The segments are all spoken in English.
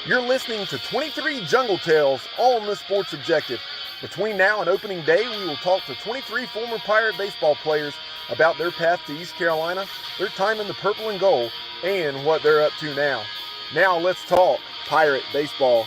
You're listening to 23 Jungle Tales on the Sports Objective. Between now and opening day, we will talk to 23 former Pirate baseball players about their path to East Carolina, their time in the purple and gold, and what they're up to now. Now let's talk Pirate baseball.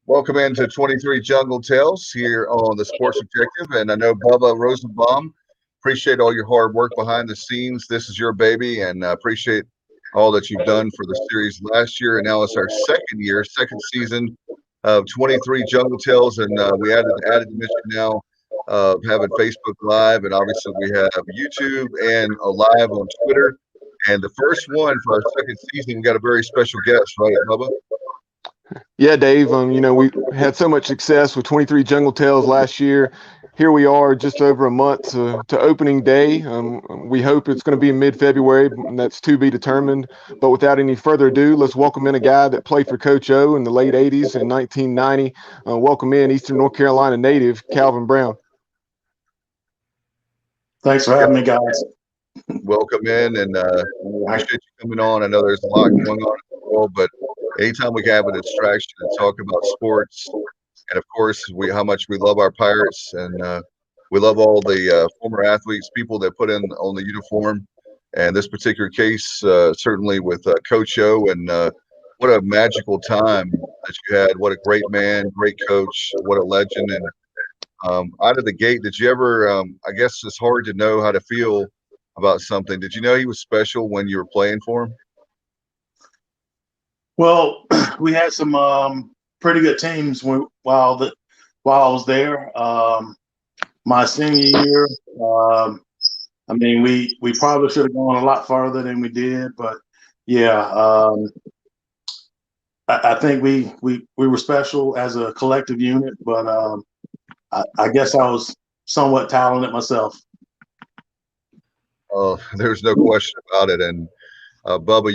Welcome into 23 Jungle Tales here on the Sports Objective. And I know Bubba Rosenbaum, appreciate all your hard work behind the scenes. This is your baby, and I appreciate all that you've done for the series last year. And now it's our second season of 23 Jungle Tales. And we added dimension now of having Facebook Live. And obviously we have YouTube and a live on Twitter. And the first one for our second season, we got a very special guest, right, Bubba? Yeah, Dave. We had so much success with 23 Jungle Tales last year. Here we are, just over a month to opening day. We hope it's going to be in mid-February, and that's to be determined. But without any further ado, let's welcome in a guy that played for Coach O in the late 80s and 1990. Welcome in Eastern North Carolina native, Calvin Brown. Thanks for having me, guys. Welcome in, and appreciate you coming on. I know there's a lot going on in the world, but anytime we can have a distraction and talk about sports, and of course, how much we love our Pirates, and we love all the former athletes, people that put in on the uniform. And this particular case, certainly with Coach O, and what a magical time that you had. What a great man, great coach, what a legend. And out of the gate, did you ever, I guess it's hard to know how to feel about something. Did you know he was special when you were playing for him? Well, we had some pretty good teams while I was there. My senior year, we probably should have gone a lot farther than we did, but yeah, I think we were special as a collective unit, but I guess I was somewhat talented myself. There's no question about it. And Bubba,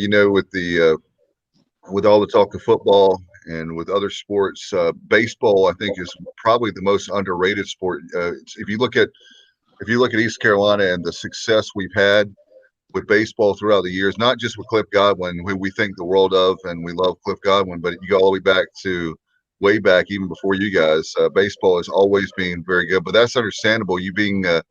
with all the talk of football and with other sports, baseball I think is probably the most underrated sport. If you look at East Carolina and the success we've had with baseball throughout the years, not just with Cliff Godwin, who we think the world of, and we love Cliff Godwin, but you go all the way back to way back even before you guys. Baseball has always been very good, but that's understandable. You being a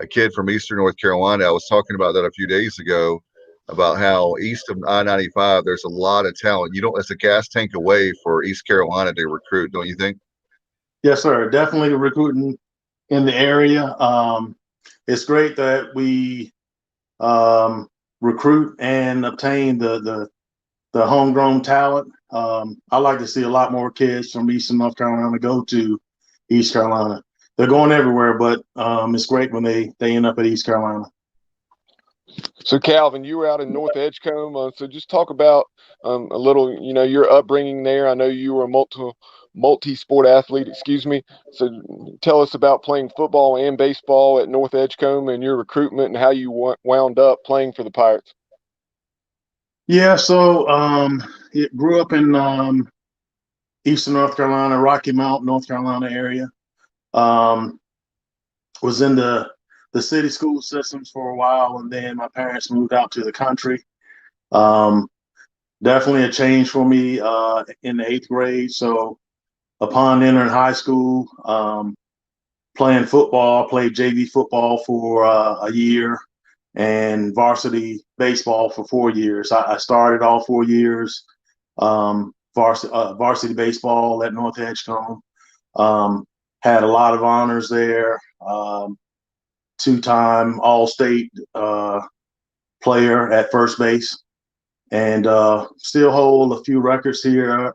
kid from Eastern North Carolina, I was talking about that a few days ago, about how east of I-95 there's a lot of talent. It's a gas tank away for East Carolina to recruit, don't you think? Yes, sir. Definitely recruiting in the area. It's great that we recruit and obtain the homegrown talent. I like to see a lot more kids from Eastern North Carolina go to East Carolina. They're going everywhere, but it's great when they end up at East Carolina. So, Calvin, you were out in North Edgecombe. So just talk about a little, your upbringing there. I know you were a multi-sport athlete, So tell us about playing football and baseball at North Edgecombe and your recruitment and how you wound up playing for the Pirates. Yeah, so it grew up in Eastern North Carolina, Rocky Mount, North Carolina area. Was in the city school systems for a while, and then my parents moved out to the country. Definitely a change for me in the 8th grade. So upon entering high school, playing football, played JV football for a year and varsity baseball for 4 years. I started all 4 years varsity baseball at North Edgecombe. Had a lot of honors there. 2-time All-State player at first base, and still hold a few records here,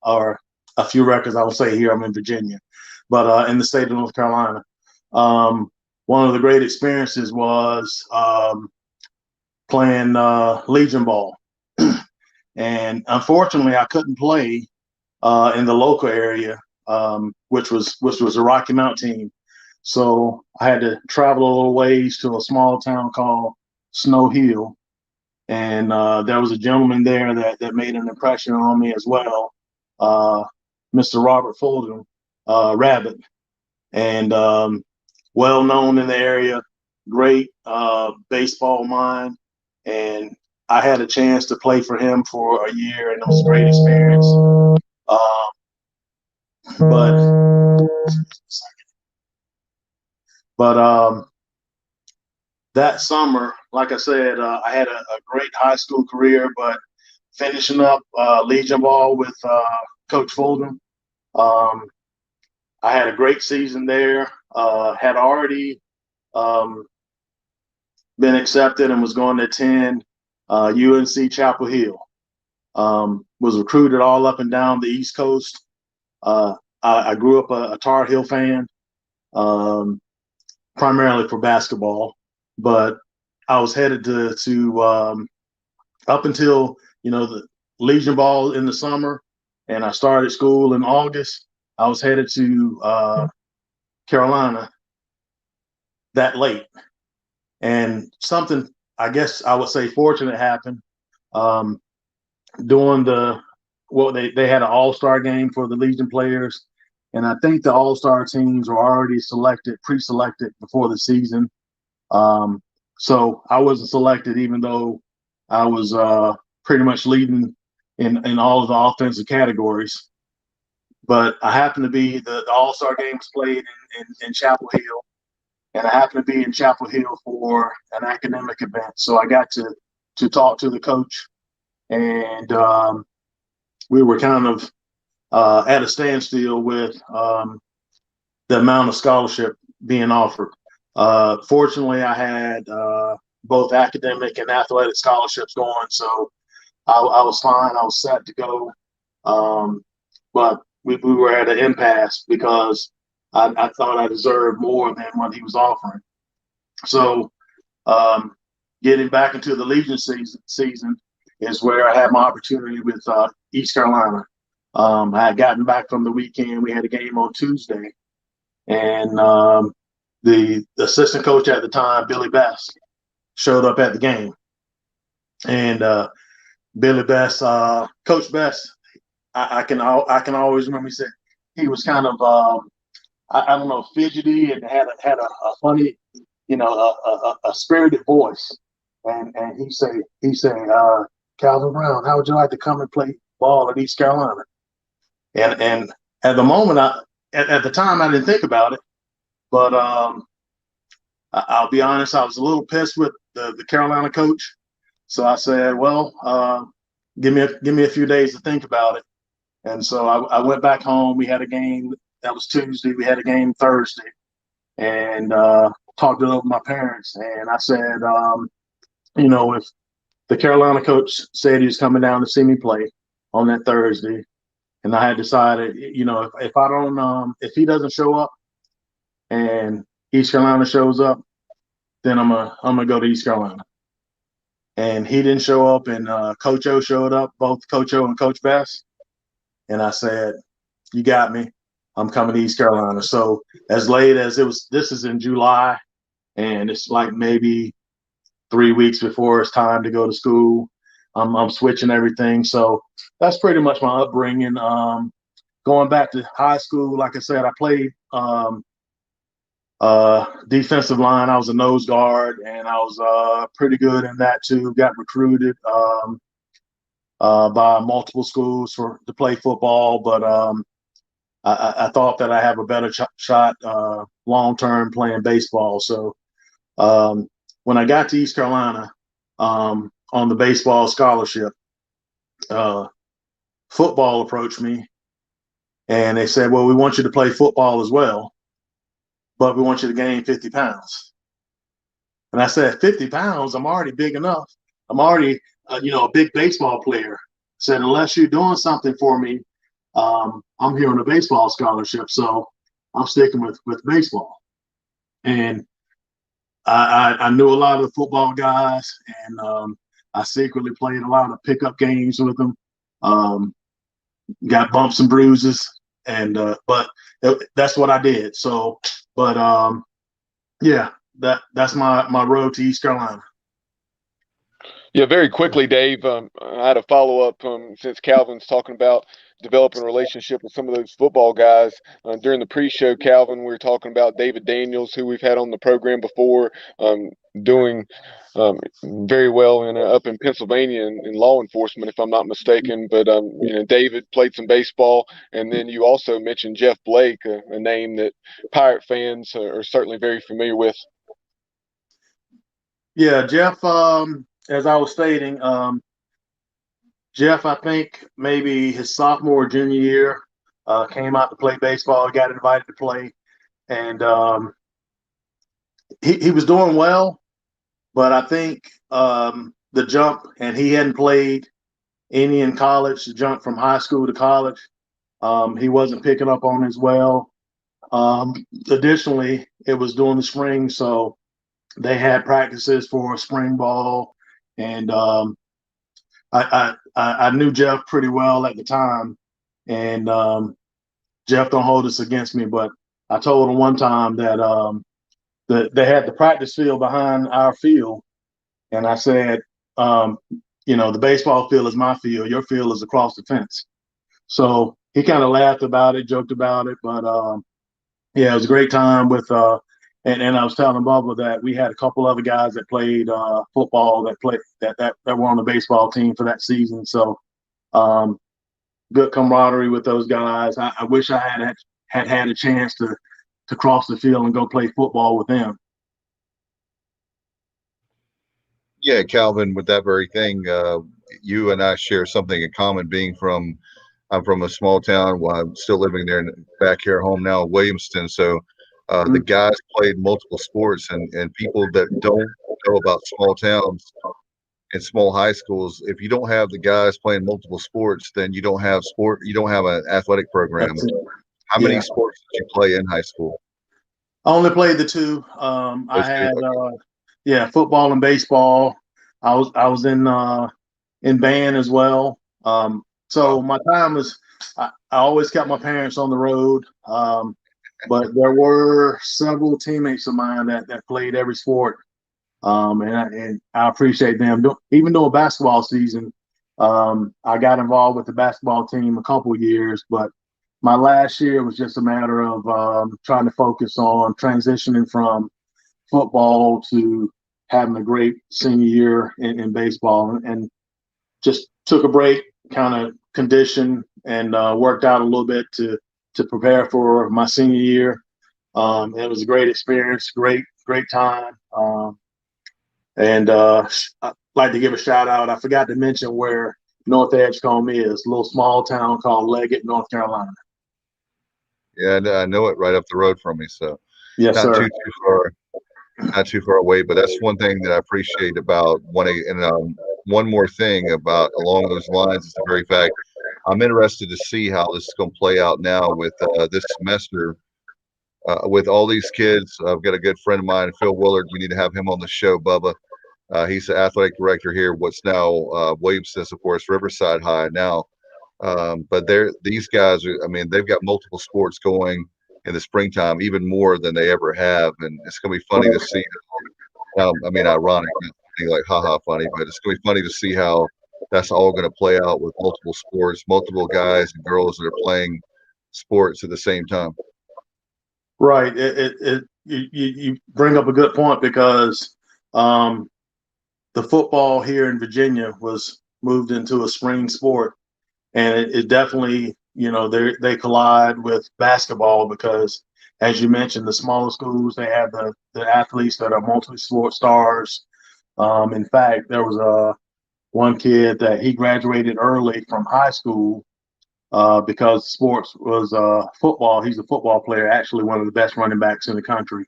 or a few records. I will say here, I'm in Virginia, but in the state of North Carolina. One of the great experiences was playing Legion ball, and unfortunately, I couldn't play in the local area, which was a Rocky Mount team. So I had to travel a little ways to a small town called Snow Hill. And there was a gentleman there that made an impression on me as well, Mr. Robert Fulton, Rabbit, and well known in the area, great baseball mind. And I had a chance to play for him for a year, and it was a great experience. But that summer, like I said, I had a great high school career, but finishing up Legion ball with Coach Fulton, I had a great season there. Had already been accepted and was going to attend UNC Chapel Hill. Was recruited all up and down the East Coast. I grew up a Tar Heel fan, primarily for basketball, but I was headed to up until the Legion ball in the summer, and I started school in August. I was headed to Carolina that late, and something I guess I would say fortunate happened. During they had an all-star game for the Legion players, and I think the all-star teams were already pre-selected before the season. So I wasn't selected, even though I was pretty much leading in all of the offensive categories. But I happened to be the all-star game was played in Chapel Hill, and I happened to be in Chapel Hill for an academic event. So I got to talk to the coach, and we were kind of at a standstill with the amount of scholarship being offered. Fortunately, I had both academic and athletic scholarships going, so I was fine. I was set to go, but we were at an impasse because I thought I deserved more than what he was offering. So getting back into the Legion season is where I had my opportunity with East Carolina. I had gotten back from the weekend. We had a game on Tuesday, and the assistant coach at the time, Billy Best, showed up at the game. And Billy Best, Coach Best, I can always remember he said he was kind of I don't know, fidgety, and had a funny, a spirited voice. And he said, Calvin Brown, how would you like to come and play ball at East Carolina? And at the moment, at the time, I didn't think about it, but I'll be honest, I was a little pissed with the Carolina coach. So I said, well, give me a few days to think about it. And so I went back home. We had a game that was Tuesday. We had a game Thursday, and talked it over with my parents. And I said, if the Carolina coach said he was coming down to see me play on that Thursday, and I had decided, if he doesn't show up and East Carolina shows up, then I'm gonna go to East Carolina. And he didn't show up, and Coach O showed up, both Coach O and Coach Best. And I said, you got me. I'm coming to East Carolina. So as late as this is in July, and it's like maybe 3 weeks before it's time to go to school. I'm switching everything. So that's pretty much my upbringing. Going back to high school, like I said, I played defensive line. I was a nose guard, and I was pretty good in that too. Got recruited by multiple schools to play football, but I thought that I have a better shot long term playing baseball. So when I got to East Carolina on the baseball scholarship, football approached me, and they said, well, we want you to play football as well, but we want you to gain 50 pounds. And I said, 50 pounds? I'm already big enough. I'm already, a big baseball player. I said, unless you're doing something for me, I'm here on a baseball scholarship, so I'm sticking with baseball. And I knew a lot of the football guys, and I secretly played a lot of pickup games with them. Got bumps and bruises, and but that's what I did. So, but yeah, that's my road to East Carolina. Yeah, very quickly, Dave. I had a follow up since Calvin's talking about developing a relationship with some of those football guys. During the pre-show, Calvin, we were talking about David Daniels, who we've had on the program before, doing very well up in Pennsylvania in law enforcement, if I'm not mistaken. But David played some baseball, and then you also mentioned Jeff Blake, a name that Pirate fans are certainly very familiar with. Yeah, Jeff. As I was stating, Jeff, I think maybe his sophomore or junior year, came out to play baseball. Got invited to play, and he was doing well. But I think the jump, and he hadn't played any in college. The jump from high school to college, he wasn't picking up on as well. Additionally, it was during the spring, so they had practices for spring ball, and I knew Jeff pretty well at the time, and Jeff, don't hold this against me, but I told him one time that they had the practice field behind our field, and I said, the baseball field is my field, your field is across the fence. So he kind of laughed about it, joked about it, but yeah, it was a great time with. And I was telling Bubba that we had a couple other guys that played football that were on the baseball team for that season. So good camaraderie with those guys. I wish I had a chance to cross the field and go play football with them. Yeah, Calvin, with that very thing, you and I share something in common. I'm from a small town. Well, I'm still living there back here home now, in Williamston. So the guys played multiple sports, and people that don't know about small towns and small high schools, if you don't have the guys playing multiple sports, then you don't have an athletic program. How many sports did you play in high school? I only played the two. I had football and baseball. I was in band as well. So my time was, I always kept my parents on the road. But there were several teammates of mine that played every sport. And I appreciate them. Even during basketball season, I got involved with the basketball team a couple of years, but my last year was just a matter of trying to focus on transitioning from football to having a great senior year in baseball, and just took a break, kind of conditioned and worked out a little bit to prepare for my senior year. It was a great experience, great time. And I'd like to give a shout out. I forgot to mention where North Edgecombe is, a little small town called Leggett, North Carolina. Yeah, I know it right up the road from me. So yes, not sir. not too far away. But that's one thing that I appreciate about one more thing about along those lines is the very fact I'm interested to see how this is going to play out now with this semester. With all these kids, I've got a good friend of mine, Phil Willard. We need to have him on the show, Bubba. He's the athletic director here, what's now Williamston, of course, Riverside High now. But these guys are, I mean, they've got multiple sports going in the springtime, even more than they ever have. And it's going to be funny to see. I mean, ironic, not like haha funny, but it's going to be funny to see how that's all going to play out with multiple sports, multiple guys and girls that are playing sports at the same time. Right. You bring up a good point, because the football here in Virginia was moved into a spring sport, and it definitely, they collide with basketball, because as you mentioned, the smaller schools, they have the athletes that are multi-sport stars. In fact, there was one kid that he graduated early from high school because sports was football. He's a football player, actually one of the best running backs in the country.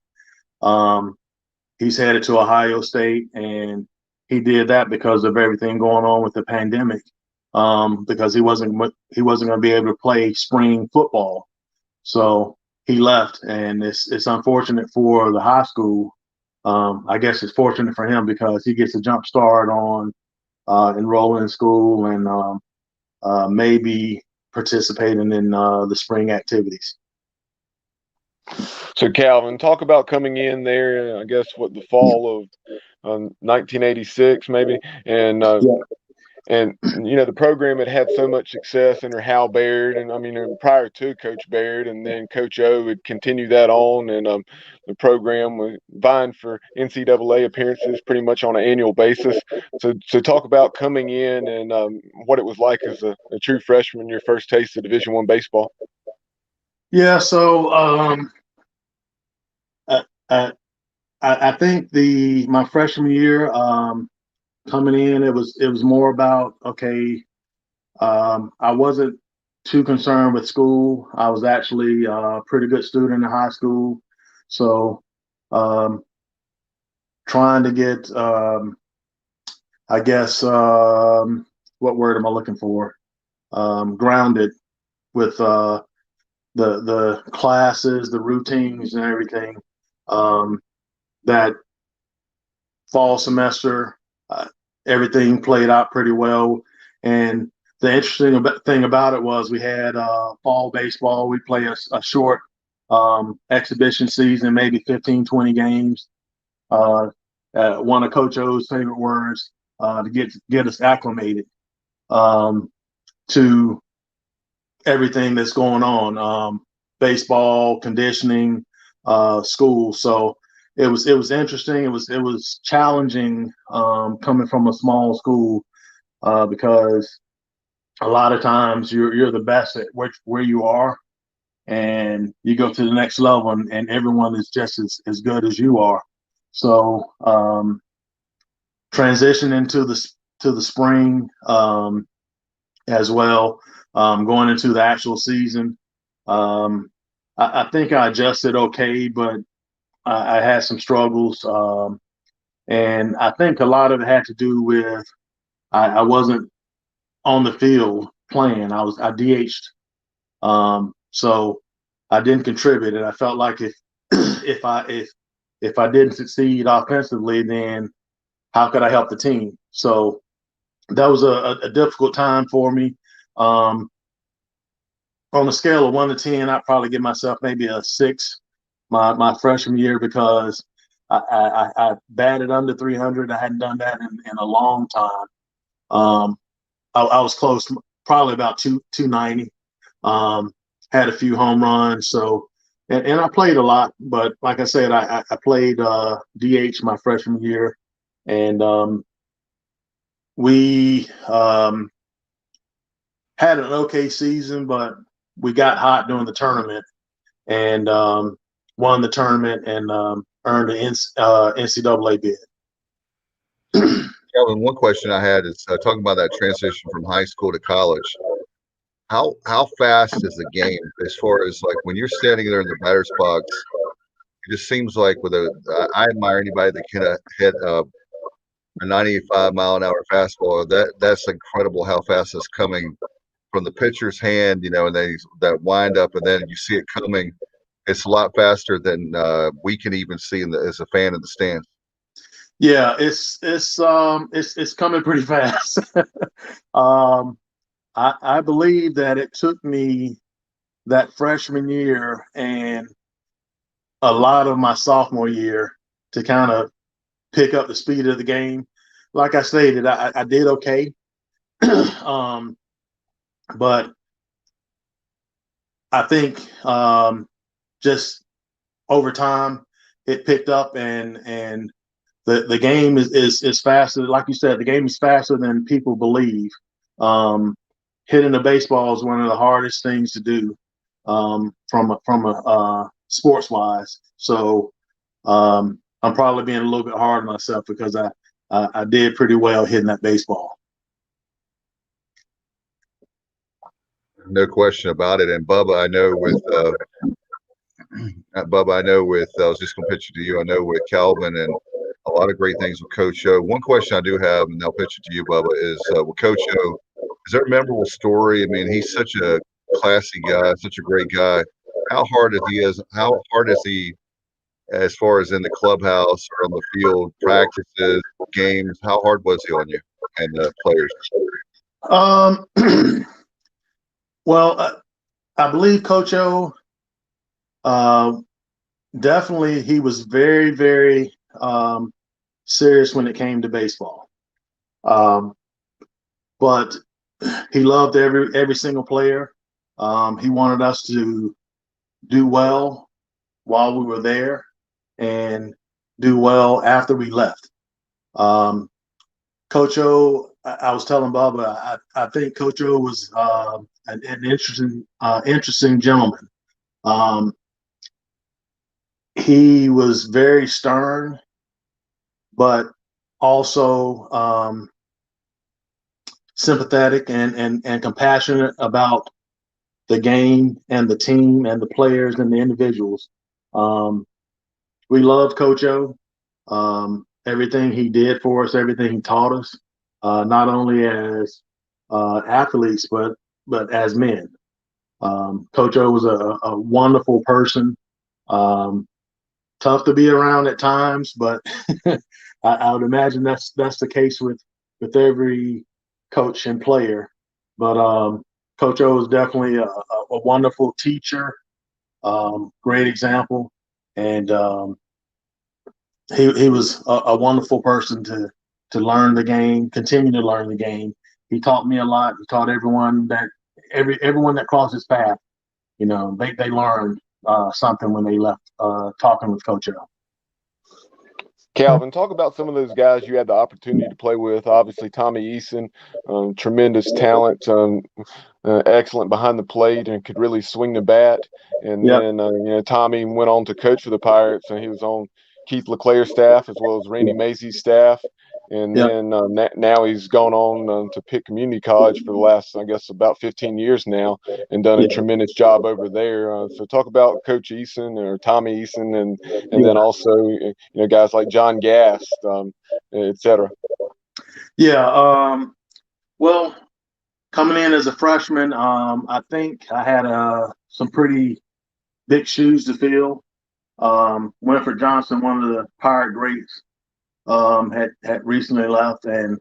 He's headed to Ohio State, and he did that because of everything going on with the pandemic. Because he wasn't going to be able to play spring football, so he left, and it's unfortunate for the high school. I guess it's fortunate for him because he gets a jump start on enrolling in school and maybe participating in the spring activities. So Calvin, talk about coming in there, I guess, the fall of 1986 maybe, and Yeah. and the program had so much success under Hal Baird, and I mean prior to Coach Baird, and then Coach O would continue that on, and the program was vying for NCAA appearances pretty much on an annual basis. So talk about coming in and what it was like as a true freshman, your first taste of Division I baseball. Yeah. So I, I think my freshman year, coming in, it was more about, okay, I wasn't too concerned with school. I was actually a pretty good student in high school. So trying to get, I guess, what word am I looking for? Grounded with the classes, the routines, and everything. That fall semester, everything played out pretty well. And the interesting thing about it was we had fall baseball. We play a short exhibition season, maybe 15, 20 games. One of Coach O's favorite words, to get us acclimated to everything that's going on, baseball, conditioning, school. So it was interesting. It was challenging coming from a small school because a lot of times you're the best at where you are, and you go to the next level, and everyone is just as good as you are. So transition into the spring as well, going into the actual season. I think I adjusted okay, but I had some struggles. And I think a lot of it had to do with I wasn't on the field playing. I DH'd, so I didn't contribute, and I felt like if I didn't succeed offensively, then how could I help the team? So that was a difficult time for me. On a scale of 1 to 10, I'd probably give myself maybe a 6 my freshman year, because I batted under 300. I hadn't done that in a long time. I was close, probably about 290. Had a few home runs. So, and I played a lot, but like I said, I played DH my freshman year, and we had an okay season, but we got hot during the tournament, and won the tournament, and earned an NCAA bid. Calvin, one question I had is talking about that transition from high school to college. How fast is the game as far as like when you're standing there in the batter's box? It just seems like I admire anybody that can hit a 95-mile-an-hour fastball. That's incredible how fast it's coming from the pitcher's hand, and then that wind up, and then you see it coming. It's a lot faster than we can even see as a fan in the stands. Yeah, it's coming pretty fast. I believe that it took me that freshman year and a lot of my sophomore year to kind of pick up the speed of the game. Like I stated, I did okay, but I think just over time it picked up, and the game is faster. Like you said, the game is faster than people believe. Hitting a baseball is one of the hardest things to do from a sports wise. So I'm probably being a little bit hard on myself because I did pretty well hitting that baseball. No question about it. And Bubba, I know I was just going to pitch it to you. I know with Calvin and a lot of great things with Coach O. One question I do have, and I'll pitch it to you, Bubba, is with Coach O, is there a memorable story? I mean, he's such a classy guy, such a great guy. How hard is he as far as in the clubhouse or on the field, practices, games? How hard was he on you and the players? Well, I believe Coach O, definitely he was very, very serious when it came to baseball. But he loved every single player. He wanted us to do well while we were there and do well after we left. Coach O, I was telling Bubba, I think Coach O was an interesting gentleman. He was very stern, but also sympathetic and compassionate about the game and the team and the players and the individuals. We loved Coach O. Everything he did for us, everything he taught us, not only as athletes but as men. Coach O was a wonderful person. Tough to be around at times, but I would imagine that's the case with every coach and player. But Coach O is definitely a wonderful teacher, great example, and he was a wonderful person to learn the game, continue to learn the game. He taught me a lot. He taught everyone that crossed his path. They learned something when they left talking with Coach O. Calvin, talk about some of those guys you had the opportunity to play with. Obviously, Tommy Eason, tremendous talent, excellent behind the plate, and could really swing the bat. And Yep. then, Tommy went on to coach for the Pirates, and he was on Keith LeClair's staff as well as Randy Macy's staff. And Yep. then now he's gone on to Pitt Community College for the last, I guess, about 15 years now, and done a tremendous job over there. So talk about Coach Eason or Tommy Eason, and then also guys like John Gast, et cetera. Yeah. Well, coming in as a freshman, I think I had some pretty big shoes to fill. Winfred Johnson, one of the Pirate greats, had recently left, and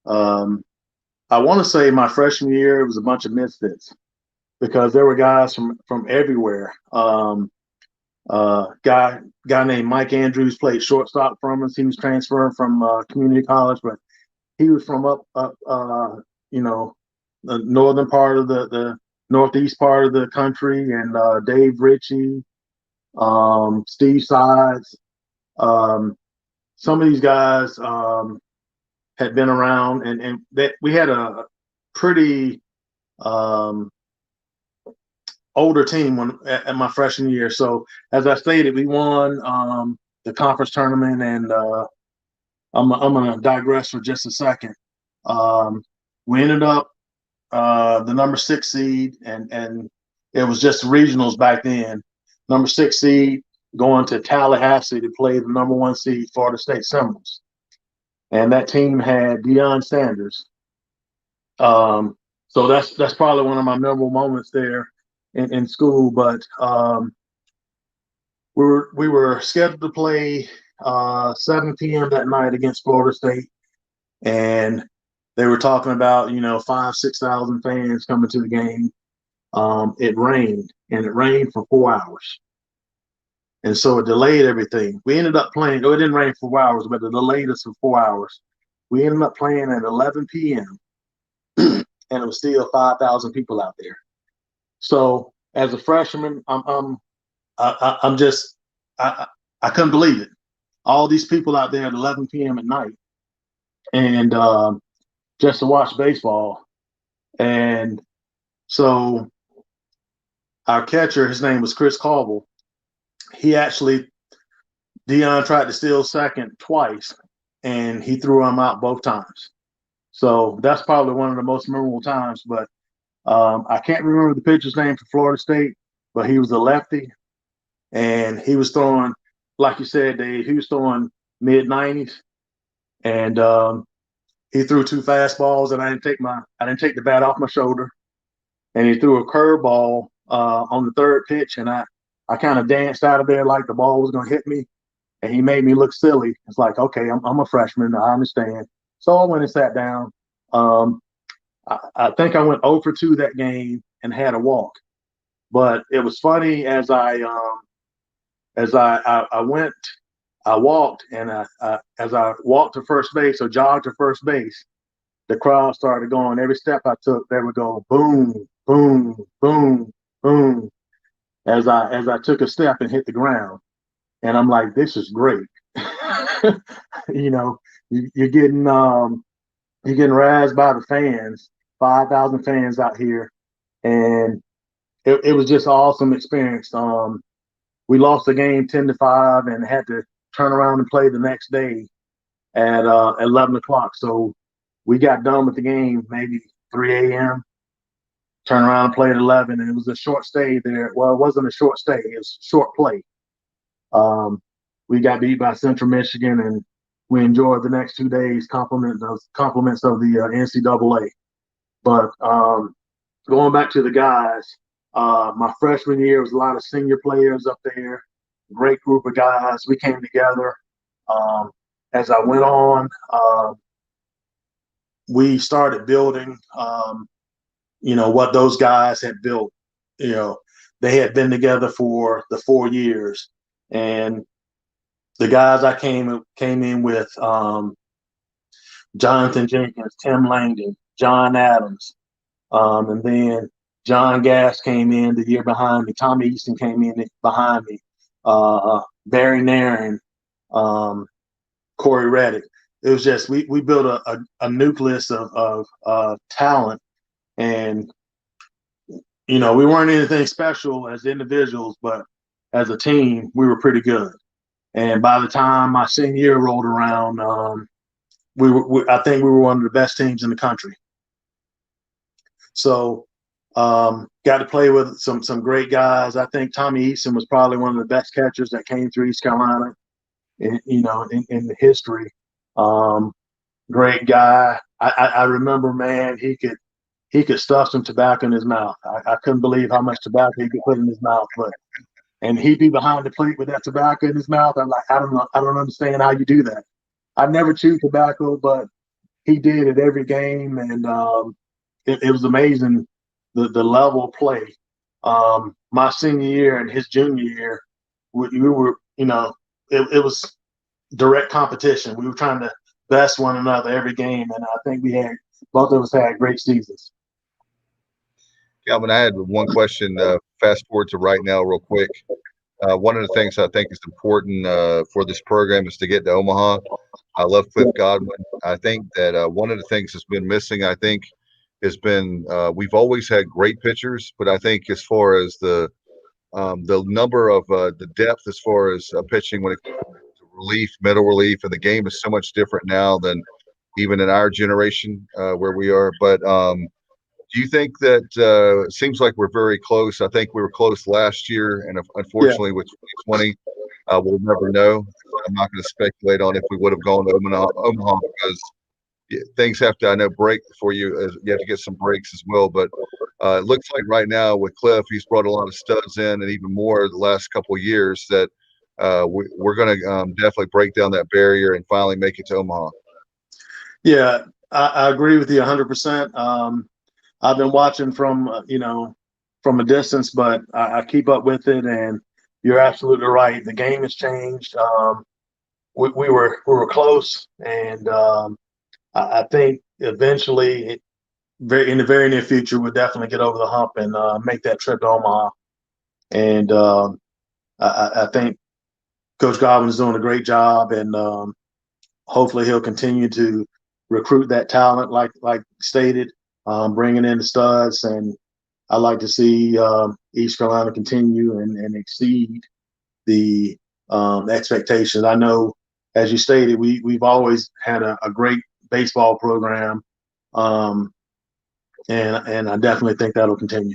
I want to say my freshman year it was a bunch of misfits because there were guys from everywhere. Guy named Mike Andrews played shortstop from us. He was transferring from community college, but he was from up the northern part of the northeast part of the country, and Dave Ritchie, Steve Sides. Some of these guys had been around, and that we had a pretty older team at my freshman year. So as I stated, we won the conference tournament, and I'm gonna digress for just a second. We ended up the number 6 seed, and it was just regionals back then. Number 6 seed going to Tallahassee to play the number 1 seed Florida State Seminoles, and that team had Deion Sanders. So that's probably one of my memorable moments there in school. But we were scheduled to play 7 p.m. that night against Florida State, and they were talking about 5,000-6,000 fans coming to the game. It rained, and it rained for 4 hours, and so it delayed everything. We ended up playing. It didn't rain for 4 hours, but it delayed us for 4 hours. We ended up playing at 11 p.m. and it was still 5,000 people out there. So as a freshman, I couldn't believe it. All these people out there at 11 p.m. at night, and just to watch baseball. And so our catcher, his name was Chris Caldwell. Deion tried to steal second twice, and he threw him out both times. So that's probably one of the most memorable times. But I can't remember the pitcher's name for Florida State, but he was a lefty, and he was throwing, like you said, Dave, he was throwing mid-90s, and he threw 2 fastballs, and I didn't take the bat off my shoulder, and he threw a curveball on the 3rd pitch, and I kind of danced out of there like the ball was going to hit me, and he made me look silly. It's like, okay, I'm a freshman, I understand. So I went and sat down. I think I went 0 for 2 that game and had a walk. But it was funny as I went. I walked, and as I walked to first base or jogged to first base, the crowd started going. Every step I took, they would go boom, boom, boom, boom. As I took a step and hit the ground, and I'm like, this is great. you know, you're getting razzed by the fans, 5,000 fans out here, and it was just an awesome experience. We lost the game 10-5 and had to turn around and play the next day at 11 o'clock. So we got done with the game maybe 3 a.m. Turn around and play at 11, and it was a short stay there. Well, it wasn't a short stay; it was short play. Um, we got beat by Central Michigan, and we enjoyed the next 2 days compliments of the NCAA. But going back to the guys, my freshman year was a lot of senior players up there, great group of guys. We came together. As I went on, we started building, what those guys had built. They had been together for the 4 years, and the guys I came in with, Jonathan Jenkins, Tim Langdon, John Adams, and then John Gass came in the year behind me. Tommy Easton came in behind me. Barry Nairn, Corey Reddick. It was just we built a nucleus of talent, and we weren't anything special as individuals, but as a team, we were pretty good. And by the time my senior year rolled around, I think we were one of the best teams in the country. So got to play with some great guys. I think Tommy Easton was probably one of the best catchers that came through East Carolina, in the history. Great guy. I remember, man, he could stuff some tobacco in his mouth. I couldn't believe how much tobacco he could put in his mouth, and he'd be behind the plate with that tobacco in his mouth. I'm like, I don't understand how you do that. I never chewed tobacco, but he did it every game, and it was amazing the level of play. My senior year and his junior year, we were, it was direct competition. We were trying to best one another every game, and I think both of us had great seasons. Calvin, I had one question. Fast forward to right now, real quick. One of the things I think is important for this program is to get to Omaha. I love Cliff Godwin. I think that one of the things that's been missing, I think, has been we've always had great pitchers, but I think as far as the number of the depth as far as pitching when it comes to relief, middle relief, and the game is so much different now than even in our generation where we are. But do you think that it seems like we're very close? I think we were close last year, and unfortunately with 2020, we'll never know. I'm not going to speculate on if we would have gone to Omaha because things have to, I know, break before you have to get some breaks as well. But it looks like right now with Cliff, he's brought a lot of studs in, and even more the last couple of years that we're going to definitely break down that barrier and finally make it to Omaha. Yeah, I agree with you 100%. I've been watching from a distance, but I keep up with it, and you're absolutely right. The game has changed. We were close, and I think eventually, in the very near future, we'll definitely get over the hump and make that trip to Omaha. And I think Coach Godwin is doing a great job, and hopefully he'll continue to recruit that talent, like stated. Bringing in the studs, and I like to see East Carolina continue and exceed the expectations. I know, as you stated, we've always had a great baseball program, and I definitely think that'll continue.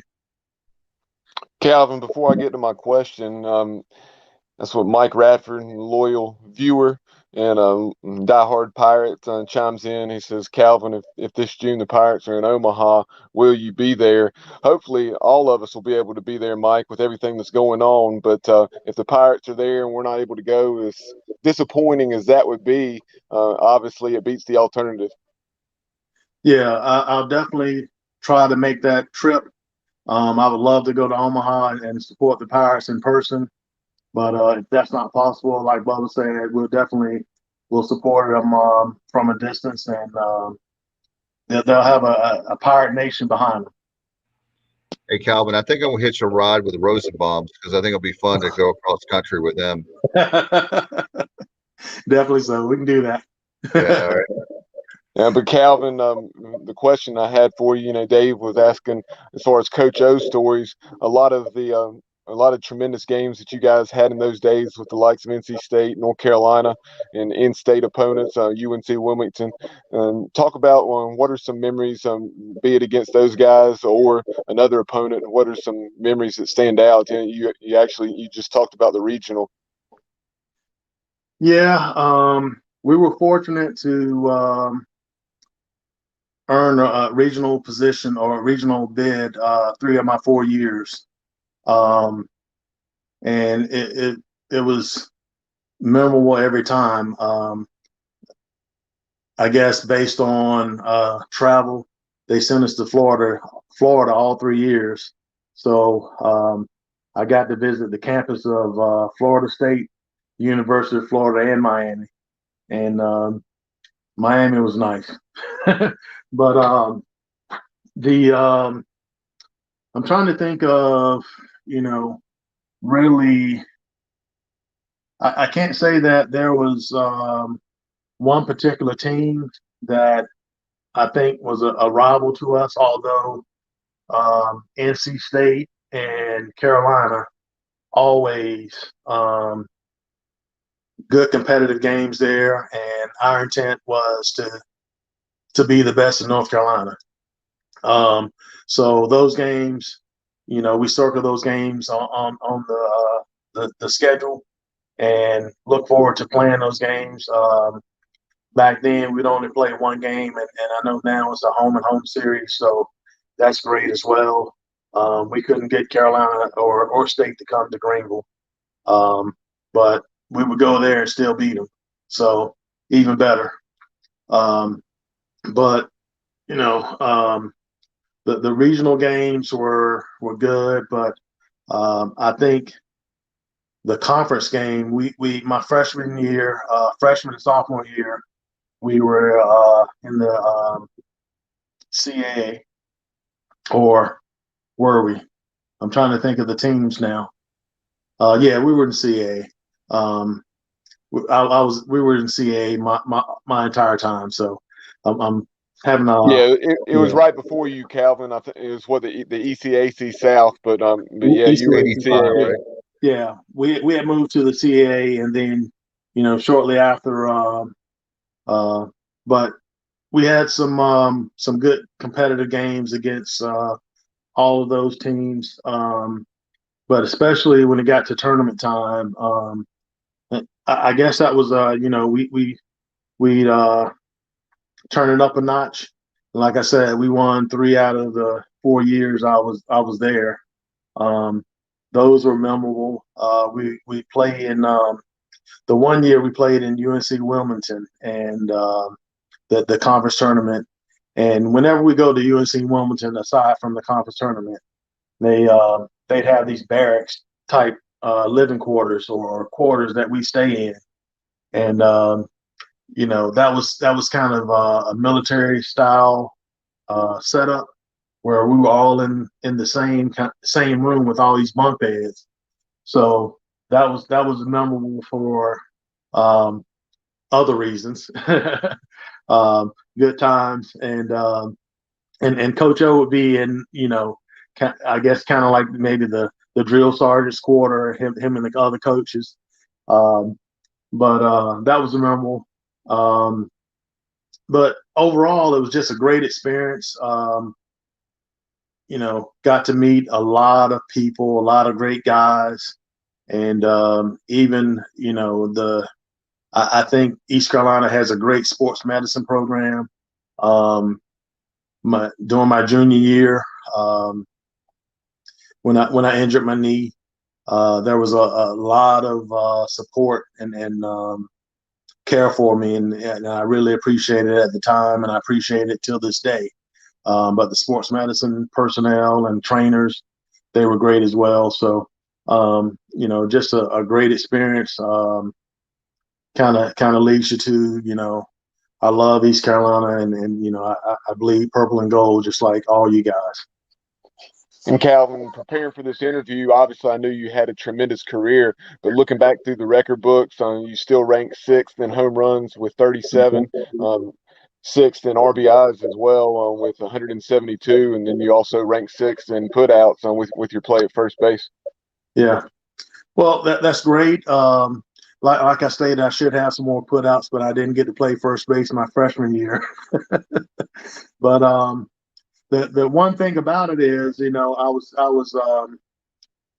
Calvin, before I get to my question, that's what Mike Radford, loyal viewer and diehard Pirate, chimes in. He says, Calvin, if this June the Pirates are in Omaha, will you be there? Hopefully all of us will be able to be there, Mike, with everything that's going on. But if the Pirates are there and we're not able to go, as disappointing as that would be, obviously it beats the alternative. Yeah, I'll definitely try to make that trip. I would love to go to Omaha and support the Pirates in person. But if that's not possible, like Bubba said, we'll support them from a distance, and they'll have a Pirate Nation behind Hey, Calvin, I think I'm gonna hitch a ride with the Rosenbaums because I think it'll be fun to go across country with them. them. Definitely so. We can do that. Yeah, all right. Yeah, but Calvin, the question I had for you, Dave was asking as far as Coach O stories. A lot of tremendous games that you guys had in those days with the likes of NC State, North Carolina, and in-state opponents, UNC Wilmington. Talk about what are some memories, be it against those guys or another opponent. What are some memories that stand out? You just talked about the regional. Yeah, we were fortunate to earn a regional position or a regional bid 3 of my 4 years, and it was memorable every time. I guess based on travel, they sent us to Florida all 3 years. So I got to visit the campus of Florida State, University of Florida, and Miami. And Miami was nice. But the I'm trying to think of, really, I can't say that there was one particular team that I think was a rival to us, although NC State and Carolina always good competitive games there, and our intent was to be the best in North Carolina. So those games, we circle those games on the schedule and look forward to playing those games. Back then, we'd only play one game, and I know now it's a home and home series, so that's great as well. We couldn't get Carolina or State to come to Greenville, but we would go there and still beat them, so even better. But the regional games were good, but I think the conference game, we my freshman and sophomore year, we were in the CAA, or were we? I'm trying to think of the teams now. Yeah, we were in CAA. We were in CAA my entire time, so I'm having it was right before you, Calvin. I think it was the ECAC South, but yeah, you were in CAA. Right? Yeah, we had moved to the CAA, and then shortly after. But we had some good competitive games against all of those teams. But especially when it got to tournament time, I guess that was we'd turn it up a notch. Like I said, we won 3 out of the 4 years I was there. Those were memorable. We played in the one year we played in UNC Wilmington and the conference tournament. And whenever we go to UNC Wilmington, aside from the conference tournament, they'd have these barracks type living quarters or quarters that we stay in, and that was kind of a military style setup where we were all in the same room with all these bunk beds. So that was memorable for other reasons, good times, and Coach O would be in, I guess kind of like maybe the drill sergeant's quarter, him and the other coaches. But that was memorable. But overall, it was just a great experience. Got to meet a lot of people, a lot of great guys, and even I think East Carolina has a great sports medicine program. During my junior year, when I injured my knee, there was a lot of support and care for me, and I really appreciated it at the time, and I appreciate it till this day. But the sports medicine personnel and trainers, they were great as well. So just a great experience. Kind of leads you to, I love East Carolina, and I bleed purple and gold just like all you guys. And Calvin, preparing for this interview, obviously I knew you had a tremendous career, but looking back through the record books, you still ranked sixth in home runs with 37, sixth in RBIs as well with 172, and then you also ranked sixth in putouts with your play at first base. Yeah, well, that's great. Like I stated, I should have some more putouts, but I didn't get to play first base my freshman year. But the one thing about it is, I was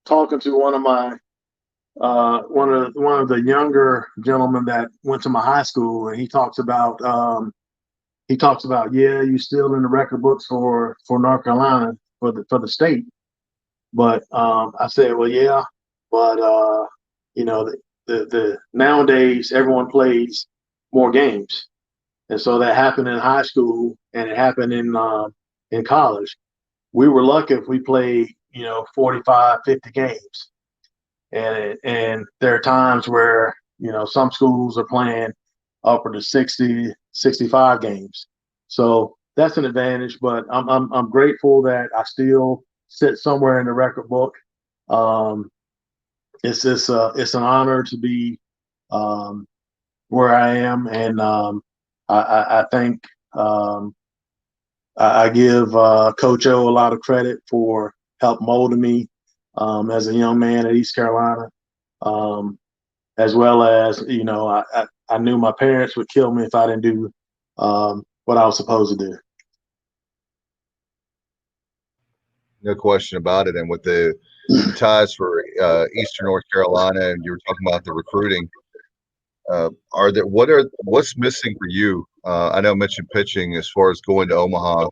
talking to one of the younger gentlemen that went to my high school, and he talks about yeah, you still in the record books for North Carolina for the state. But I said, well, yeah, but the nowadays everyone plays more games, and so that happened in high school and it happened in college. We were lucky if we played 45, 50 games, and there are times where some schools are playing upward to 60, 65 games. So that's an advantage, but I'm grateful that I still sit somewhere in the record book. It's an honor to be where I am, and I think I give Coach O a lot of credit for help molding me as a young man at East Carolina, as well as I knew my parents would kill me if I didn't do what I was supposed to do. No question about it. And with the ties for Eastern North Carolina, and you were talking about the recruiting, what's missing for you? I know I mentioned pitching as far as going to Omaha.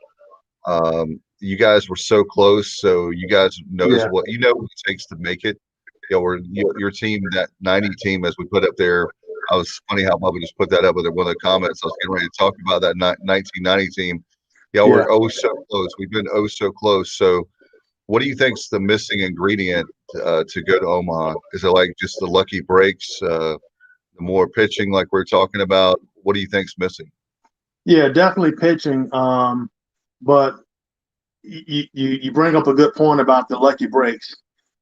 You guys were so close, so you guys knows what it takes to make it. Your team, that 90 team, as we put up there. I was funny how Bubba just put that up with one of the comments. I was getting ready to talk about that 1990 team. We're oh so close. We've been oh so close. So, what do you think's the missing ingredient to go to Omaha? Is it like just the lucky breaks, the more pitching, like we're talking about? What do you think's missing? Yeah, definitely pitching. But you bring up a good point about the lucky breaks.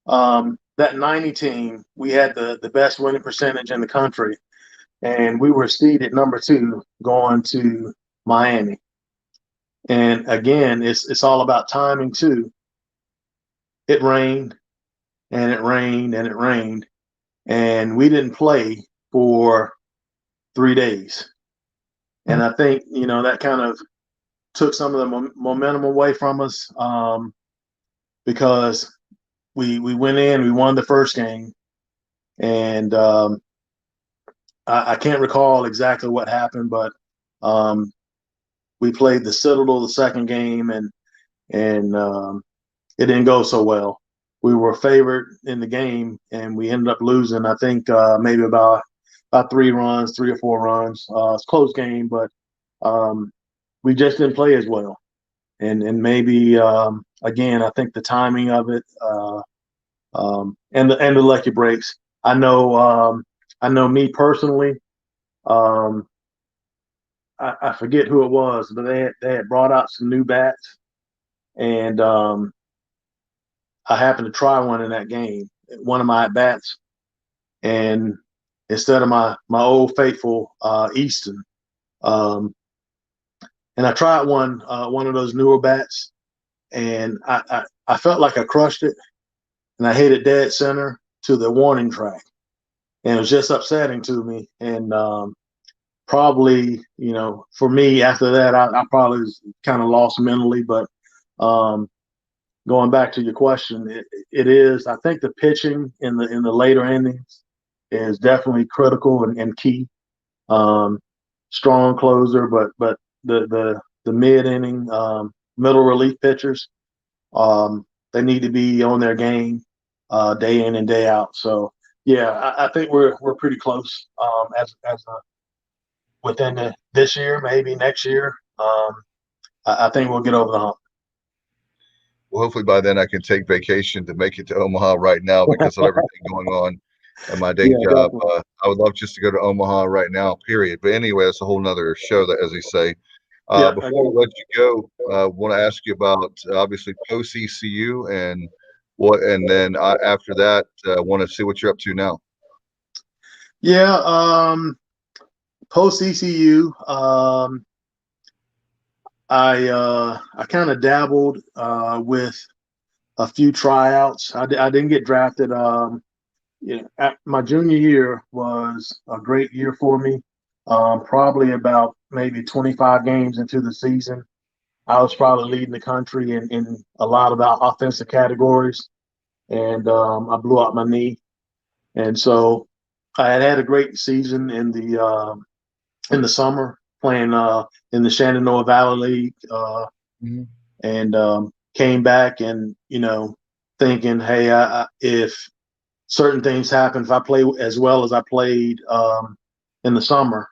That 90 team, we had the best winning percentage in the country, and we were seeded number 2 going to Miami. And again, it's all about timing too. It rained and it rained and it rained, and we didn't play for 3 days. And I think that kind of took some of the momentum away from us, because we went in, we won the first game, and I can't recall exactly what happened, but we played the Citadel the second game, and it didn't go so well. We were favored in the game, and we ended up losing. I think maybe about 3 runs, 3 or 4 runs. It's a close game, but we just didn't play as well. And maybe again, I think the timing of it and the lucky breaks. I know me personally. I forget who it was, but they had brought out some new bats, and I happened to try one in that game, one of my at bats, and instead of my old faithful Easton, and I tried one of those newer bats, and I felt like I crushed it, and I hit it dead center to the warning track, and it was just upsetting to me. And probably, for me after that, I probably was kind of lost mentally. But going back to your question, it is. I think the pitching in the later innings is definitely critical and key. Strong closer, but the mid inning, middle relief pitchers, they need to be on their game day in and day out. So yeah, I think we're pretty close as within this year, maybe next year. I think we'll get over the hump. Well, hopefully by then I can take vacation to make it to Omaha right now because of everything going on at my day Yeah, job. definitely. I would love just to go to Omaha right now, period. But anyway, it's a whole nother show, that, as they say. Yeah, I Before got we let you go, I want to ask you about obviously post ECU and and then after that, I want to see what you're up to now. Yeah, post ECU, I kind of dabbled with a few tryouts. I didn't get drafted. My junior year was a great year for me. Probably about maybe 25 games into the season, I was probably leading the country in a lot of our offensive categories, and I blew out my knee. And so I had a great season in the summer playing in the Shenandoah Valley League, Mhm. and came back and thinking, hey, if certain things happen, if I play as well as I played in the summer,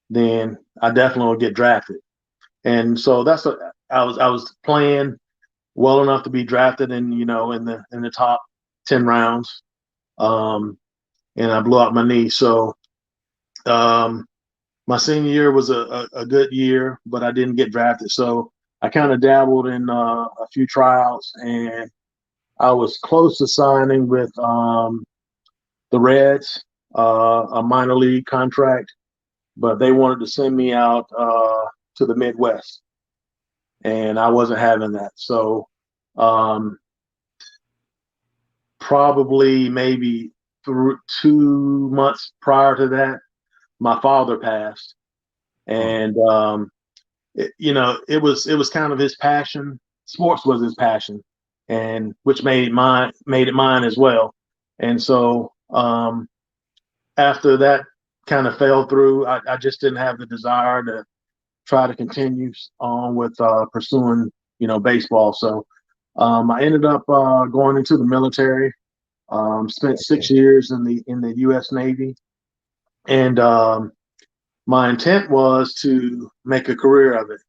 then I definitely will get drafted. And so that's what I was playing well enough to be drafted in the top 10 rounds. Um, and I blew out my knee. So um, my senior year was a good year, but I didn't get drafted. So I kind of dabbled in a few tryouts, and I was close to signing with the Reds, a minor league contract, but they wanted to send me out to the Midwest, and I wasn't having that. So um, probably maybe through 2 months prior to that, my father passed, Oh, and it was kind of his passion. Sports was his passion, and which made it mine as well. And so after that kind of fell through, I just didn't have the desire to try to continue on with pursuing baseball. So I ended up going into the military. Spent 6 years in the U.S. Navy, and my intent was to make a career of it.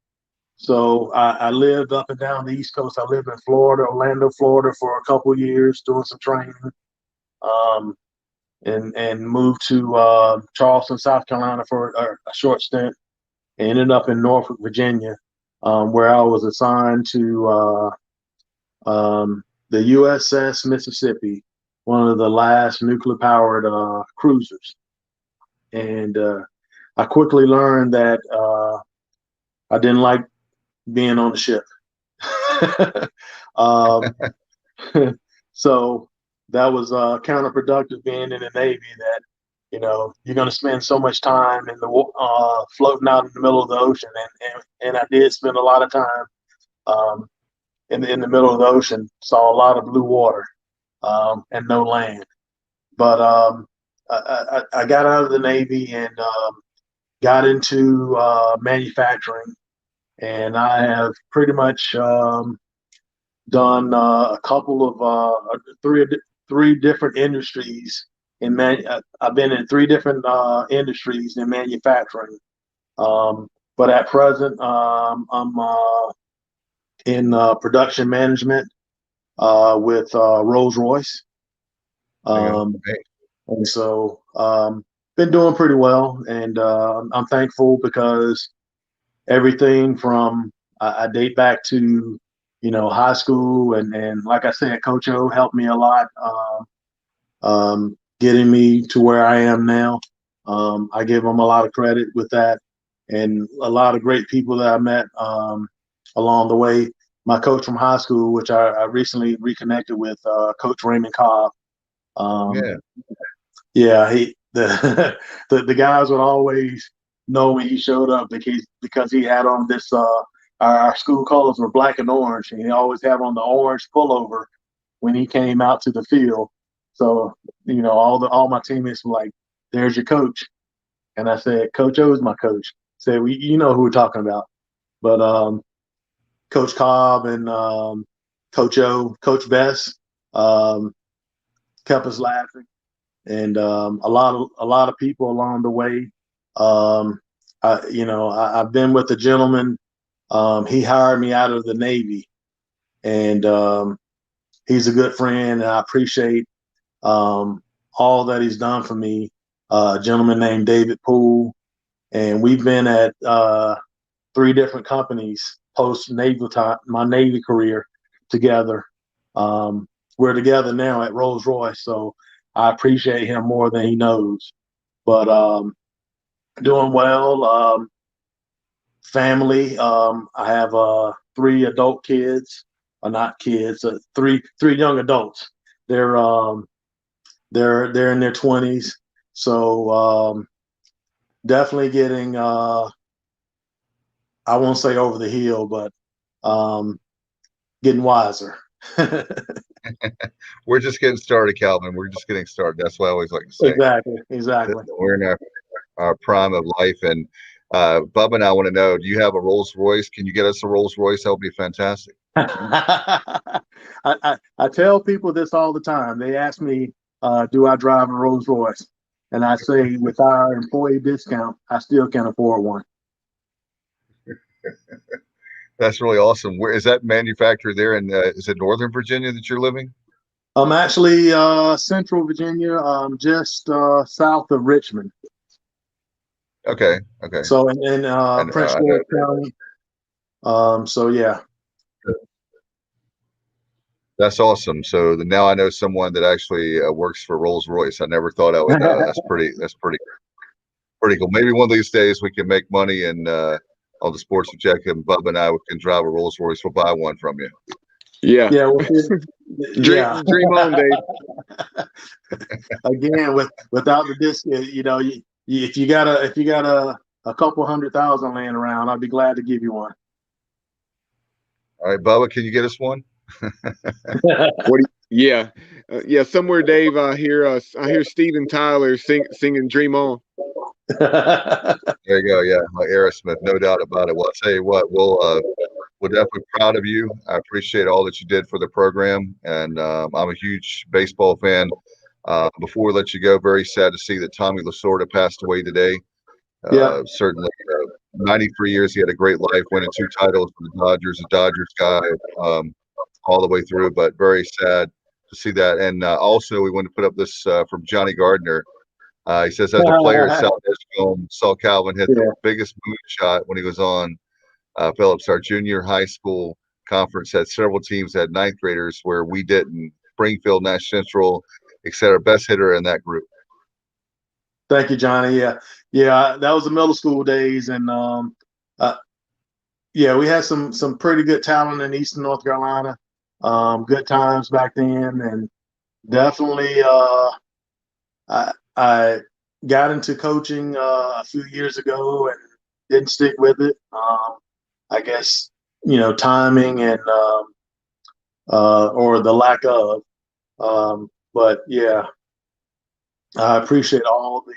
So I lived up and down the East Coast. I lived in Florida, Orlando, Florida, for a couple of years doing some training, um, and moved to Charleston, South Carolina for a short stint. And ended up in Norfolk, Virginia, where I was assigned to the USS Mississippi, one of the last nuclear-powered cruisers. And I quickly learned that I didn't like being on the ship. um, so that was counterproductive being in the Navy. That you're going to spend so much time in the floating out in the middle of the ocean, and I did spend a lot of time um, in the middle of the ocean. Saw a lot of blue water and no land. But I got out of the Navy and got into manufacturing, and I have pretty much done a couple of three different industries I've been in three different industries in manufacturing. But at present, I'm in production management with Rolls Royce. yeah. Um, Hey, and so been doing pretty well, and I'm thankful because everything from I date back to high school, and like I said, Coach O helped me a lot, getting me to where I am now. I give him a lot of credit with that, and a lot of great people that I met along the way. My coach from high school, which I recently reconnected with, Coach Raymond Cobb. Um, yeah. yeah, he the guys would always know when he showed up because he had on this our school colors were black and orange, and he always had on the orange pullover when he came out to the field. So all my teammates were like, "There's your coach," and I said, "Coach O is my coach." Said, "We you know who we're talking about," but Coach Cobb and Coach O, Coach Bess um, kept us laughing, and a lot of people along the way. Um, I've been with a gentleman. He hired me out of the Navy, and he's a good friend, and I appreciate all that he's done for me. A gentleman named David Poole, and we've been at 3 different companies post Navy time, my Navy career together. We're together now at Rolls Royce, so I appreciate him more than he knows. But doing well. Family. I have 3 adult kids, or not kids, three young adults. They're they're in their 20s, so definitely getting I won't say over the hill, but getting wiser. We're just getting started, Calvin. We're just getting started. That's what I always like to say. Exactly. We're in our prime of life. And Bubba and I want to know, do you have a Rolls Royce? Can you get us a Rolls Royce? That would be fantastic. I tell people this all the time. They ask me, do I drive a Rolls Royce? And I say, with our employee discount, I still can't afford one. That's really awesome. Where is that manufactured there? And is it Northern Virginia that you're living? I'm actually Central Virginia, just south of Richmond. Okay. So in Prince George County. So yeah. That's awesome. So now I know someone that actually works for Rolls Royce. I never thought I would. That's pretty cool. Maybe one of these days we can make money and on the sports objective. Bubba and I can drive a Rolls Royce. We'll buy one from you. Yeah. Yeah. Dream on, Dave. Again, without the disc, if you got a couple $100,000 laying around, I'd be glad to give you one. All right, Bubba, can you get us one? Yeah. Somewhere, Dave. I hear Steven Tyler singing "Dream On." There you go. Yeah, like Aerosmith, no doubt about it. Well, I'll tell you what, we're definitely proud of you. I appreciate all that you did for the program, and I'm a huge baseball fan. Before we let you go, very sad to see that Tommy Lasorda passed away today. Yeah. Certainly, 93 years, he had a great life, winning 2 titles for the Dodgers, a Dodgers guy, all the way through, but very sad to see that. And also, we want to put up this from Johnny Gardner. He says, as a player at South Edgecombe, saw Calvin hit the biggest moonshot when he was on Phillips. Our junior high school conference had several teams that had 9th graders where we didn't. Springfield, Nash Central, etc. Best hitter in that group. Thank you, Johnny. Yeah, that was the middle school days, and we had some pretty good talent in Eastern North Carolina. Good times back then, and definitely I got into coaching a few years ago and didn't stick with it. I guess timing and or the lack of. But yeah, I appreciate all the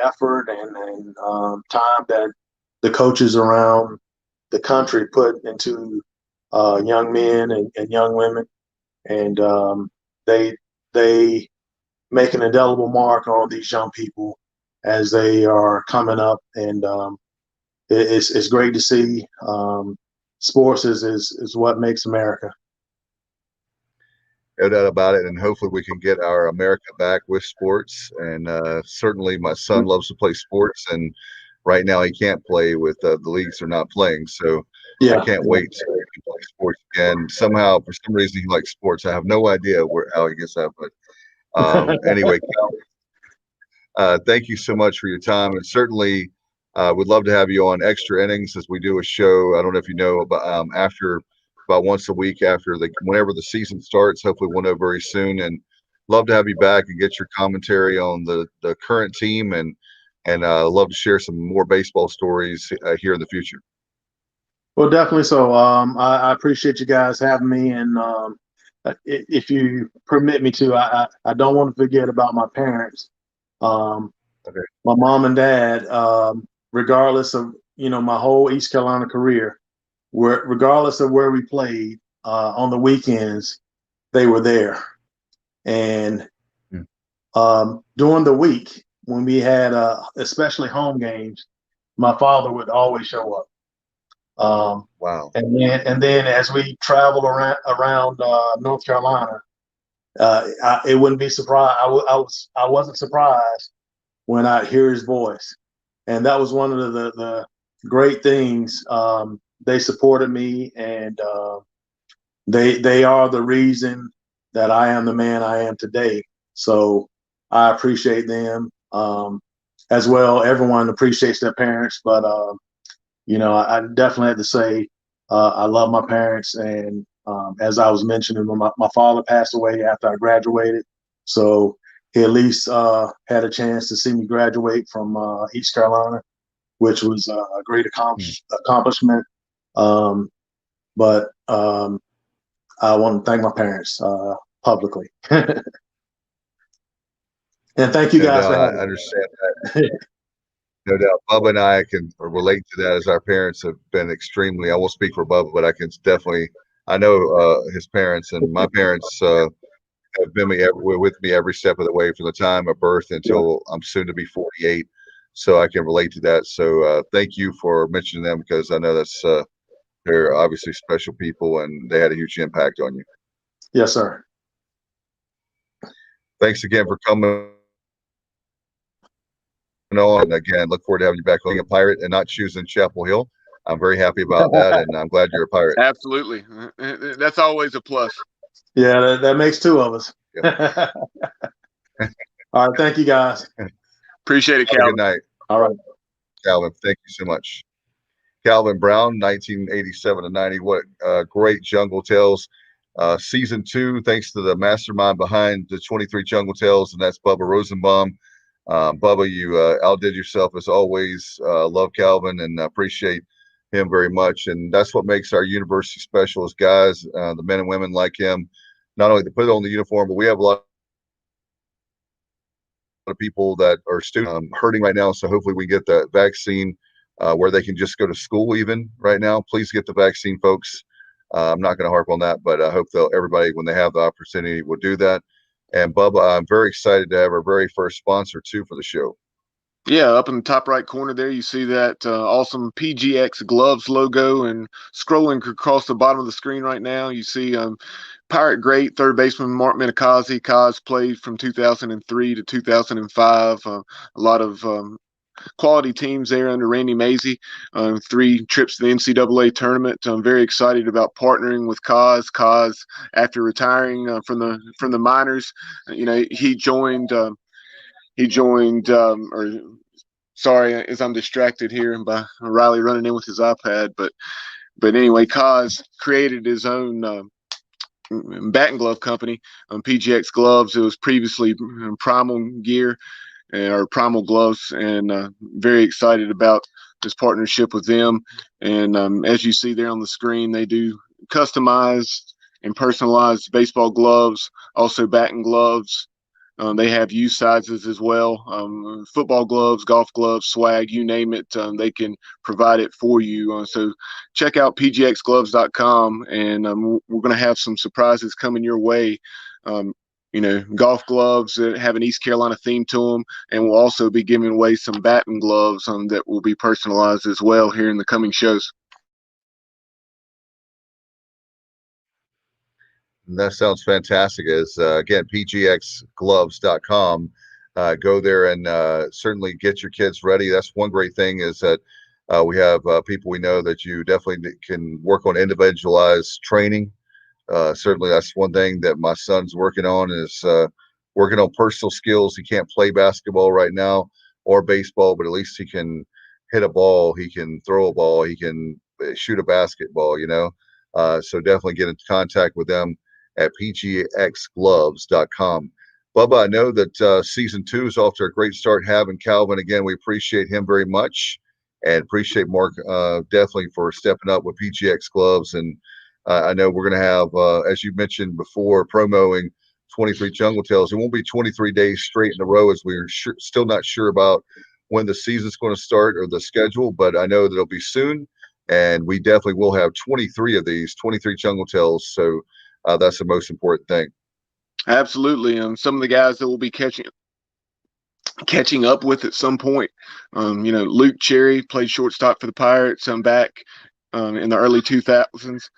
effort and time that the coaches around the country put into young men and young women, and they make an indelible mark on these young people as they are coming up, and it's great to see. Sports is what makes America. No doubt about it, and hopefully we can get our America back with sports. And certainly, my son loves to play sports, and right now he can't play with the leagues are not playing. So I can't wait to play sports again. Somehow, for some reason, he likes sports. I have no idea how he gets that, but anyway, thank you so much for your time, and certainly would love to have you on Extra Innings as we do a show. I don't know if you know about after. About once a week after whenever the season starts. Hopefully we'll know very soon, and love to have you back and get your commentary on the current team, and love to share some more baseball stories here in the future. Well, definitely so. I appreciate you guys having me, and if you permit me to, I don't want to forget about my parents. My mom and dad, regardless of my whole East Carolina career, regardless of where we played on the weekends, they were there. And during the week, when we had especially home games, my father would always show up. Wow. And then as we travel around North Carolina, it wouldn't be surprised. I wasn't surprised when I hear his voice, and that was one of the great things. They supported me, and they are the reason that I am the man I am today. So I appreciate them as well. Everyone appreciates their parents, but I definitely had to say I love my parents. And as I was mentioning, my father passed away after I graduated, so he at least had a chance to see me graduate from East Carolina, which was a great accomplishment. But I want to thank my parents publicly. And thank you No guys doubt. for I having understand that. me. No doubt. Bubba and I can relate to that, as our parents have been extremely, I won't speak for Bubba, but I can definitely, I know his parents and my parents have been with me every step of the way from the time of birth Yeah. until I'm soon to be 48. So I can relate to that. So thank you for mentioning them, because I know they're obviously special people and they had a huge impact on you. Yes, sir. Thanks again for coming on. And again, look forward to having you back being a Pirate and not choosing Chapel Hill. I'm very happy about that, and I'm glad you're a Pirate. Absolutely. That's always a plus. Yeah, that makes two of us. Yeah. All right. Thank you, guys. Appreciate it, Have a Calvin. good night, All right. Calvin. Thank you so much. Calvin Brown, 1987 to 90. What great Jungle Tales. Season 2, thanks to the mastermind behind the 23 Jungle Tales, and that's Bubba Rosenbaum. Bubba, you outdid yourself as always. Love Calvin and appreciate him very much. And that's what makes our university special, is guys, the men and women like him, not only to put on the uniform, but we have a lot of people that are students hurting right now. So hopefully we get that vaccine where they can just go to school even right now. Please get the vaccine, folks. I'm not going to harp on that, but I hope everybody, when they have the opportunity, will do that. And Bubba, I'm very excited to have our very first sponsor too for the show. Yeah, up in the top right corner there, you see that awesome PGX Gloves logo, and scrolling across the bottom of the screen right now, you see Pirate great third baseman Mark Minikazi. Kaz played from 2003 to 2005. A lot of quality teams there under Randy Mazey. 3 trips to the NCAA tournament. I'm very excited about partnering with Kaz. Kaz, after retiring from the minors, he joined. Or sorry, as I'm distracted here by Riley running in with his iPad, but anyway, Kaz created his own batting glove company, PGX Gloves. It was previously Primal Gear or Primal Gloves, and very excited about this partnership with them. And as you see there on the screen, they do customized and personalized baseball gloves, also batting gloves. They have youth sizes as well. Football gloves, golf gloves, swag, you name it. They can provide it for you. So check out pgxgloves.com, and we're going to have some surprises coming your way. Golf gloves that have an East Carolina theme to them, and we'll also be giving away some batting gloves that will be personalized as well here in the coming shows. That sounds fantastic. As again, pgxgloves.com. Go there and certainly get your kids ready. That's one great thing, is that we have people we know that you definitely can work on individualized training. Certainly, that's one thing that my son's working on, is working on personal skills. He can't play basketball right now or baseball, but at least he can hit a ball. He can throw a ball. He can shoot a basketball, so definitely get in contact with them at pgxgloves.com. Bubba, I know that season 2 is off to a great start. Having Calvin again, we appreciate him very much, and appreciate Mark definitely for stepping up with PGX Gloves. And I know we're going to have, as you mentioned before, promoting 23 Jungle Tales. It won't be 23 days straight in a row, as we're still not sure about when the season's going to start or the schedule, but I know that it'll be soon. And we definitely will have 23 of these, 23 Jungle Tales. So that's the most important thing. Absolutely. Some of the guys that will be catching up with at some point. Luke Cherry played shortstop for the Pirates. I'm back in the early 2000s.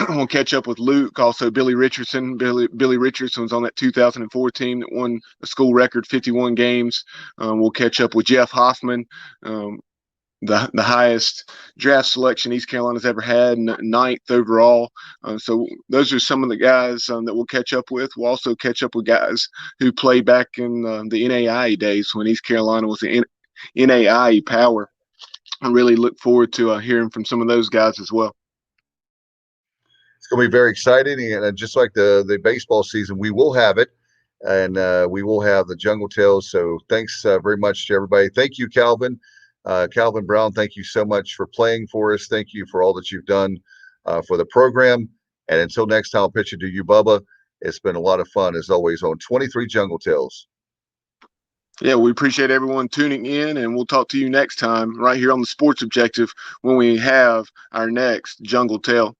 We'll catch up with Luke, also Billy Richardson. Billy Richardson was on that 2004 team that won a school record 51 games. We'll catch up with Jeff Hoffman, the highest draft selection East Carolina's ever had, ninth overall. So those are some of the guys that we'll catch up with. We'll also catch up with guys who played back in the NAIA days when East Carolina was the NAIA power. I really look forward to hearing from some of those guys as well. It's going to be very exciting, and just like the baseball season, we will have it, and we will have the Jungle Tales. So thanks very much to everybody. Thank you, Calvin. Calvin Brown, thank you so much for playing for us. Thank you for all that you've done for the program. And until next time, I'll pitch it to you, Bubba. It's been a lot of fun, as always, on 23 Jungle Tales. Yeah, we appreciate everyone tuning in, and we'll talk to you next time right here on the Sports Objective when we have our next Jungle Tale.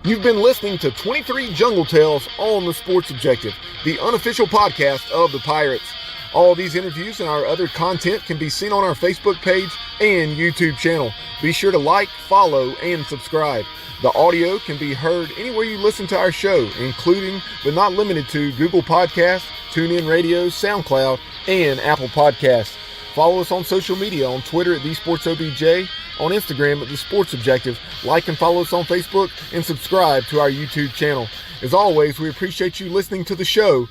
You've been listening to 23 Jungle Tales on the Sports Objective, the unofficial podcast of the Pirates. All these interviews and our other content can be seen on our Facebook page and YouTube channel. Be sure to like, follow, and subscribe. The audio can be heard anywhere you listen to our show, including but not limited to Google Podcasts, TuneIn Radio, SoundCloud, and Apple Podcasts. Follow us on social media on Twitter at TheSportsOBJ, on Instagram at The Sports Objective. Like and follow us on Facebook, and subscribe to our YouTube channel. As always, we appreciate you listening to the show.